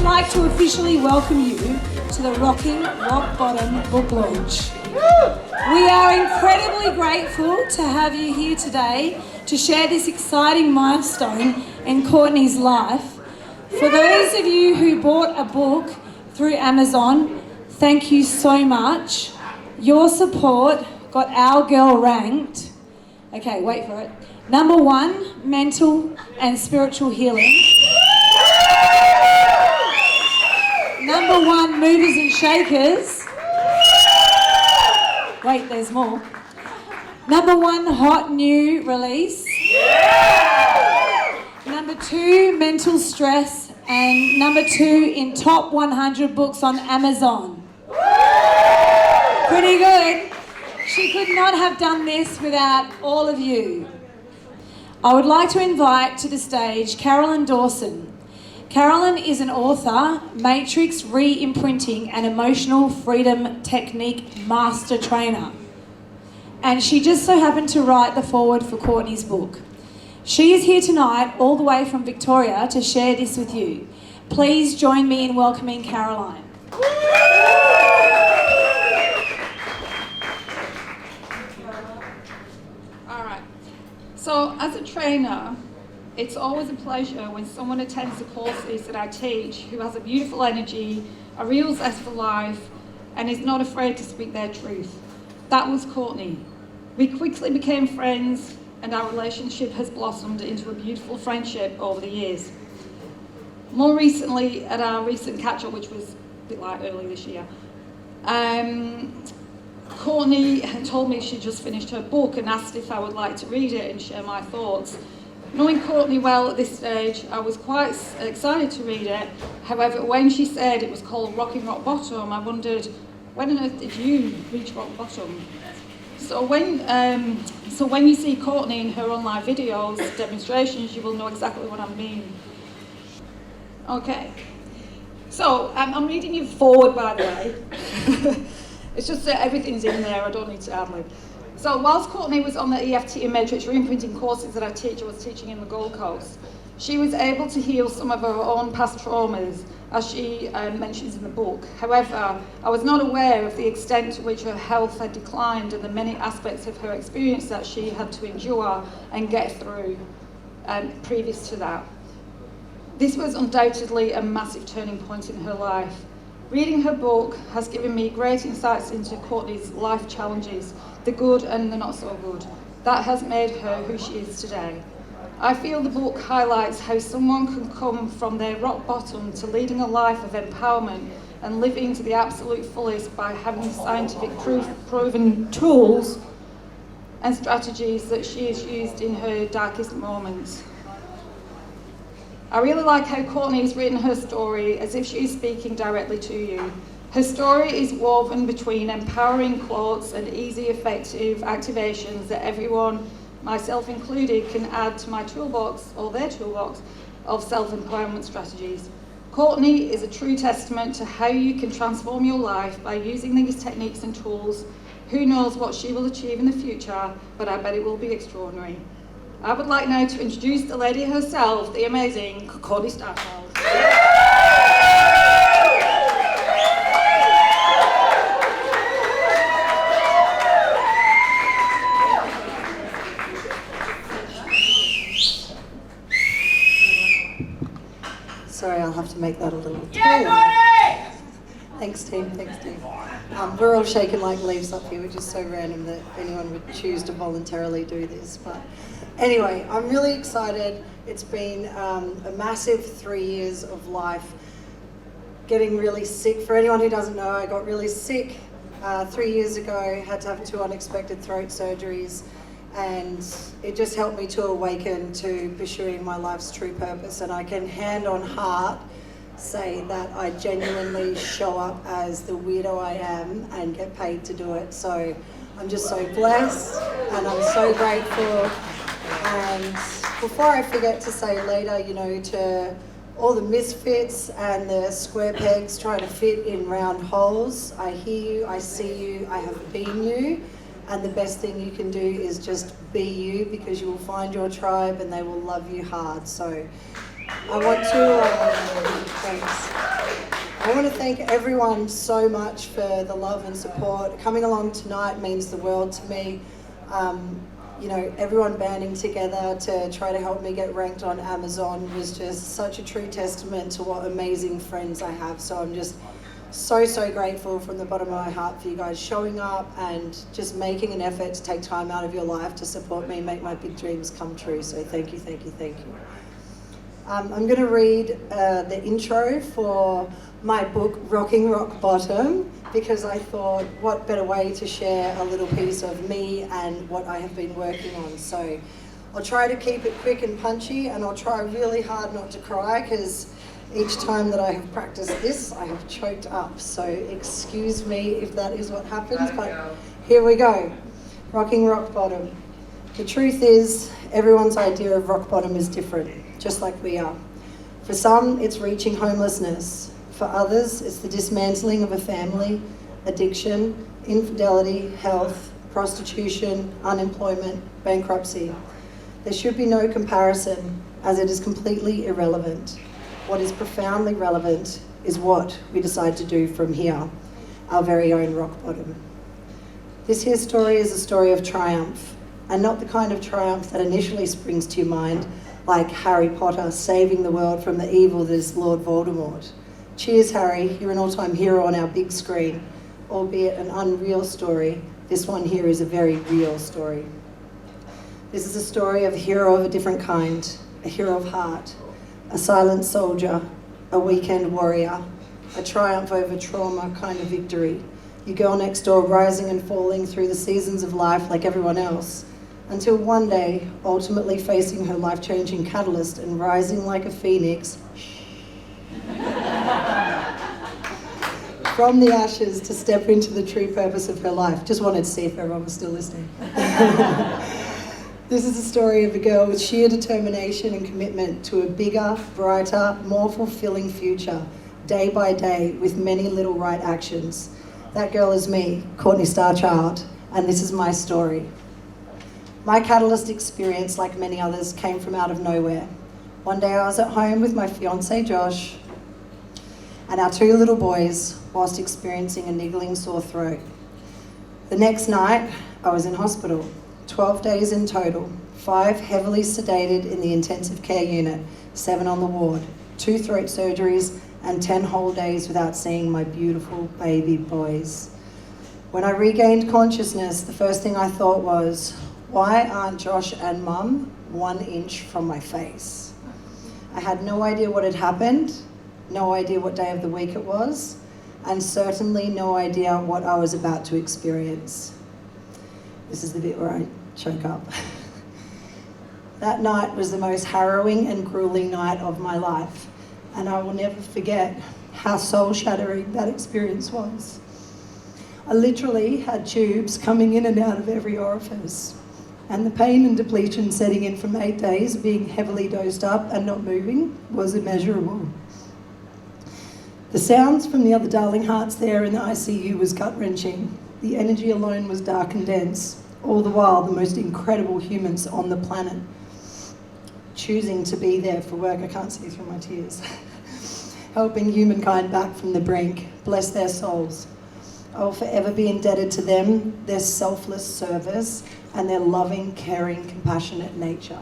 like to officially welcome you to the Rocking Rock Bottom book launch. We are incredibly grateful to have you here today to share this exciting milestone in Courtney's life. For those of you who bought a book through Amazon, thank you so much. Your support got our girl ranked. Okay, wait for it. Number 1, mental and spiritual healing. Number 1, movers and shakers. Wait, there's more. Number 1, hot new release. Number 2, mental stress. And number 2 in top 100 books on Amazon. Pretty good. She could not have done this without all of you. I would like to invite to the stage Carolyn Dawson. Carolyn is an author, matrix re-imprinting and emotional freedom technique master trainer. And she just so happened to write the foreword for Courtney's book. She is here tonight all the way from Victoria to share this with you. Please join me in welcoming Caroline. All right. So as a trainer, it's always a pleasure when someone attends the courses that I teach who has a beautiful energy, a real zest for life, and is not afraid to speak their truth. That was Courtney. We quickly became friends, and our relationship has blossomed into a beautiful friendship over the years. More recently, at our recent catch-up, which was a bit like early this year, Courtney had told me she just finished her book and asked if I would like to read it and share my thoughts. Knowing Courtney well at this stage, I was quite excited to read it. However, when she said it was called Rocking Rock Bottom, I wondered, when on earth did you reach rock bottom? So when you see Courtney in her online videos, demonstrations, you will know exactly what I mean. Okay, so I'm reading you forward, by the way. It's just that everything's in there, I don't need to ad-lib. So whilst Courtney was on the EFT and Matrix re-imprinting courses that I was teaching in the Gold Coast, she was able to heal some of her own past traumas, as she mentions in the book. However, I was not aware of the extent to which her health had declined and the many aspects of her experience that she had to endure and get through previous to that. This was undoubtedly a massive turning point in her life. Reading her book has given me great insights into Courtney's life challenges, the good and the not so good. That has made her who she is today. I feel the book highlights how someone can come from their rock bottom to leading a life of empowerment and living to the absolute fullest by having scientific proven tools and strategies that she has used in her darkest moments. I really like how Courtney has written her story as if she is speaking directly to you. Her story is woven between empowering quotes and easy, effective activations that everyone, myself included, can add to my toolbox or their toolbox of self-empowerment strategies. Courtney is a true testament to how you can transform your life by using these techniques and tools. Who knows what she will achieve in the future, but I bet it will be extraordinary. I would like now to introduce the lady herself, the amazing Courtney Starchild. Sorry, I'll have to make that a little taller. Thanks, team. We're all shaking like leaves up here, which is so random that anyone would choose to voluntarily do this. But anyway, I'm really excited. It's been a massive 3 years of life. Getting really sick. For anyone who doesn't know, I got really sick 3 years ago, had to have 2 unexpected throat surgeries, and it just helped me to awaken to pursuing my life's true purpose. And I can hand on heart say that I genuinely show up as the weirdo I am and get paid to do it. So I'm just so blessed and I'm so grateful. And before I forget to say later, you know, to all the misfits and the square pegs trying to fit in round holes, I hear you, I see you, I have been you. And the best thing you can do is just be you, because you will find your tribe and they will love you hard. So I want to, thanks. I want to thank everyone so much for the love and support. Coming along tonight means the world to me. You know, everyone banding together to try to help me get ranked on Amazon was just such a true testament to what amazing friends I have. So I'm just so grateful from the bottom of my heart for you guys showing up and just making an effort to take time out of your life to support me, make my big dreams come true. So thank you. I'm going to read the intro for my book, Rocking Rock Bottom, because I thought, what better way to share a little piece of me and what I have been working on. So I'll try to keep it quick and punchy, and I'll try really hard not to cry, because each time that I have practiced this, I have choked up. So excuse me if that is what happens, but here we go. Rocking Rock Bottom. The truth is, everyone's idea of rock bottom is different, just like we are. For some, it's reaching homelessness. For others, it's the dismantling of a family, addiction, infidelity, health, prostitution, unemployment, bankruptcy. There should be no comparison, as it is completely irrelevant. What is profoundly relevant is what we decide to do from here, our very own rock bottom. This here story is a story of triumph, and not the kind of triumph that initially springs to your mind, like Harry Potter saving the world from the evil that is Lord Voldemort. Cheers, Harry, you're an all-time hero on our big screen. Albeit an unreal story, this one here is a very real story. This is a story of a hero of a different kind, a hero of heart, a silent soldier, a weekend warrior, a triumph over trauma kind of victory. You girl next door rising and falling through the seasons of life like everyone else, until one day, ultimately facing her life-changing catalyst and rising like a phoenix, from the ashes to step into the true purpose of her life. Just wanted to see if everyone was still listening. This is a story of a girl with sheer determination and commitment to a bigger, brighter, more fulfilling future, day by day, with many little right actions. That girl is me, Courtney Starchild, and this is my story. My catalyst experience, like many others, came from out of nowhere. One day I was at home with my fiance Josh and our two little boys, whilst experiencing a niggling sore throat. The next night, I was in hospital, 12 days in total, 5 heavily sedated in the intensive care unit, 7 on the ward, 2 throat surgeries, and 10 whole days without seeing my beautiful baby boys. When I regained consciousness, the first thing I thought was, why aren't Josh and Mum 1 inch from my face? I had no idea what had happened, no idea what day of the week it was, and certainly no idea what I was about to experience. This is the bit where I choke up. That night was the most harrowing and grueling night of my life, and I will never forget how soul-shattering that experience was. I literally had tubes coming in and out of every orifice, and the pain and depletion setting in from 8 days, being heavily dosed up and not moving, was immeasurable. The sounds from the other darling hearts there in the ICU was gut-wrenching. The energy alone was dark and dense, all the while the most incredible humans on the planet choosing to be there for work. I can't see through my tears. Helping humankind back from the brink. Bless their souls. I will forever be indebted to them, their selfless service, and their loving, caring, compassionate nature.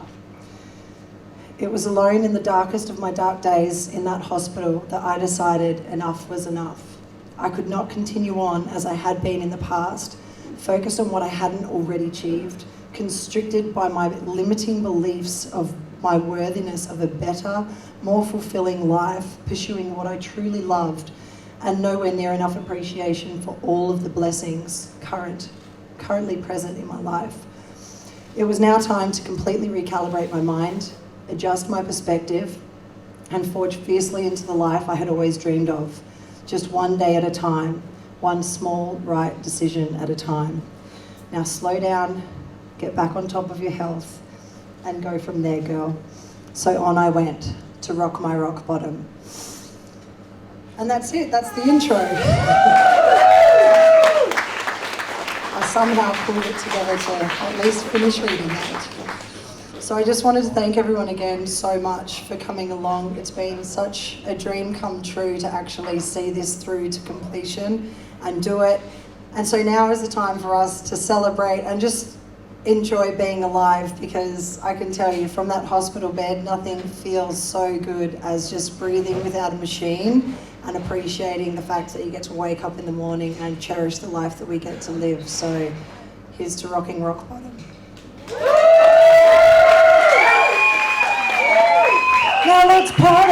It was alone in the darkest of my dark days in that hospital that I decided enough was enough. I could not continue on as I had been in the past, focused on what I hadn't already achieved, constricted by my limiting beliefs of my worthiness of a better, more fulfilling life, pursuing what I truly loved, and nowhere near enough appreciation for all of the blessings currently present in my life. It was now time to completely recalibrate my mind, adjust my perspective, and forge fiercely into the life I had always dreamed of, just one day at a time, one small right decision at a time. Now slow down, get back on top of your health, and go from there, girl. So on I went to rock my rock bottom. And that's it, that's the intro. I somehow pulled it together to at least finish reading that. So I just wanted to thank everyone again so much for coming along. It's been such a dream come true to actually see this through to completion and do it. And so now is the time for us to celebrate and just enjoy being alive, because I can tell you from that hospital bed, nothing feels so good as just breathing without a machine and appreciating the fact that you get to wake up in the morning and cherish the life that we get to live. So here's to rocking rock bottom. Now let's party!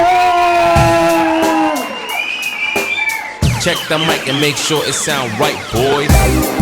Check the mic and make sure it sound right, boys.